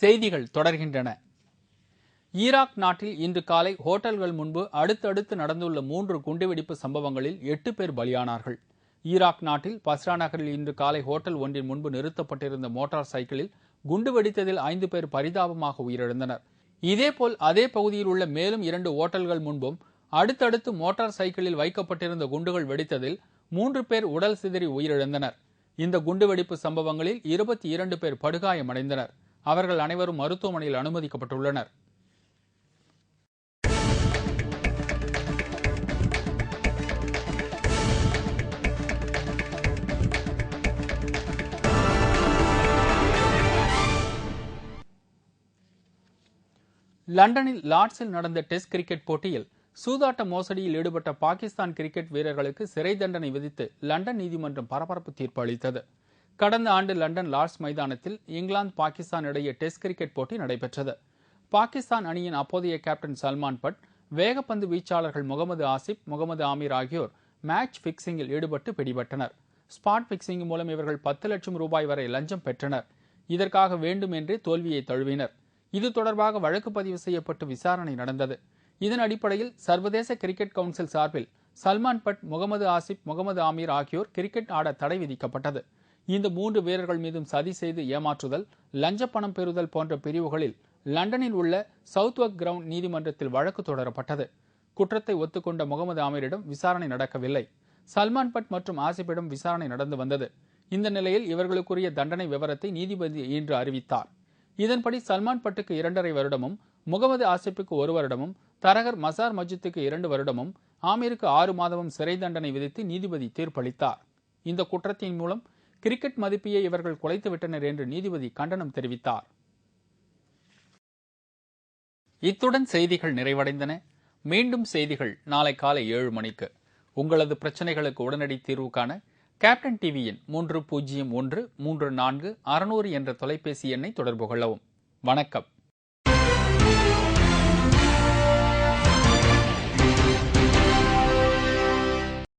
செய்திகள் தொடர்கின்றன. ஈராக் நாட்டில் இன்று காலை ஹோட்டல்கள் முன்பு அடுத்தடுத்து நடந்துள்ள 3 குண்டுவெடிப்பு சம்பவங்களில் 8 பேர் பலியானார்கள். ஈராக் நாட்டில் பஸ்ரா நகரில் இன்று காலை ஹோட்டல் ஒன்றின் முன்பு நிறுத்தப்பட்டிருந்த மோட்டார் சைக்கிளில் குண்டு வெடித்ததில் 5 பேர் பரிதாபமாக உயிரிழந்தனர். இதேபோல் அதே பகுதியில் உள்ள மேலும் 2 ஓட்டல்கள் முன்பும் அடுத்தடுத்து மோட்டார் சைக்கிளில் வைக்கப்பட்டிருந்த குண்டுகள் வெடித்ததில் 3 பேர் உடல் சிதறி உயிரிழந்தனர். இந்த குண்டுவெடிப்பு சம்பவங்களில் 22 பேர் படுகாயமடைந்தனர். அவர்கள் அனைவரும் மருத்துவமனையில் அனுமதிக்கப்பட்டுள்ளனர். லண்டனில் லார்ட்ஸில் நடந்த டெஸ்ட் கிரிக்கெட் போட்டியில் சூதாட்ட மோசடியில் ஈடுபட்ட பாகிஸ்தான் கிரிக்கெட் வீரர்களுக்கு சிறை தண்டனை விதித்து லண்டன் நீதிமன்றம் பரபரப்பு தீர்ப்பு அளித்தது. கடந்த ஆண்டு லண்டன் லார்ட்ஸ் மைதானத்தில் இங்கிலாந்து பாகிஸ்தான் இடையே டெஸ்ட் கிரிக்கெட் போட்டி நடைபெற்றது. பாகிஸ்தான் அணியின் அப்போதைய கேப்டன் சல்மான் பட், வேகப்பந்து வீச்சாளர்கள் முகமது ஆசிப், முகமது ஆமீர் ஆகியோர் மேட்ச் பிக்சிங்கில் ஈடுபட்டு பிடிபட்டனர். ஸ்பாட் பிக்சிங் மூலம் இவர்கள் 10 லட்சம் ரூபாய் வரை லஞ்சம் பெற்றனர். இதற்காக வேண்டுமென்றே தோல்வியை தழுவினர். இது தொடர்பாக வழக்கு பதிவு செய்யப்பட்டு விசாரணை நடந்தது. இதன் அடிப்படையில் சர்வதேச கிரிக்கெட் கவுன்சில் சார்பில் சல்மான் பட், முகமது ஆசிப், முகமது ஆமீர் ஆகியோர் கிரிக்கெட் ஆட தடை விதிக்கப்பட்டது. இந்த 3 வீரர்கள் மீதும் சதி செய்து ஏமாற்றுதல், லஞ்ச பணம் பெறுதல் போன்ற பிரிவுகளில் லண்டனில் உள்ள சவுத்வர்க் கிரவுண்ட் நீதிமன்றத்தில் வழக்கு தொடரப்பட்டது. குற்றத்தை ஒத்துக்கொண்ட முகமது ஆமீரிடம் விசாரணை நடக்கவில்லை. சல்மான் பட் மற்றும் ஆசிப்பிடம் விசாரணை நடந்து வந்தது. இந்த நிலையில் இவர்களுக்குரிய தண்டனை விவரத்தை நீதிபதி இன்று அறிவித்தார். இதன்படி சல்மான் பட்டுக்கு 2.5 வருடமும், முகமது ஆசிப்புக்கு 1 வருடமும், தரகர் மசார் மஜித்துக்கு 2 வருடமும், ஆமீருக்கு 6 மாதமும் சிறை தண்டனை விதித்து நீதிபதி தீர்ப்பளித்தார். இந்த குற்றத்தின் மூலம் கிரிக்கெட் மதிப்பையே இவர்கள் குலைத்து விட்டனர் என்று நீதிபதி கண்டனம் தெரிவித்தார். இத்துடன் செய்திகள் நிறைவடைந்தன. மீண்டும் செய்திகள் நாளை காலை 7 மணிக்கு. உங்களது பிரச்சனைகளுக்கு உடனடி தீர்வு காண கேப்டன் டிவியின் 301 34 600 என்ற தொலைபேசி எண்ணை தொடர்பு கொள்ளவும். வணக்கம்.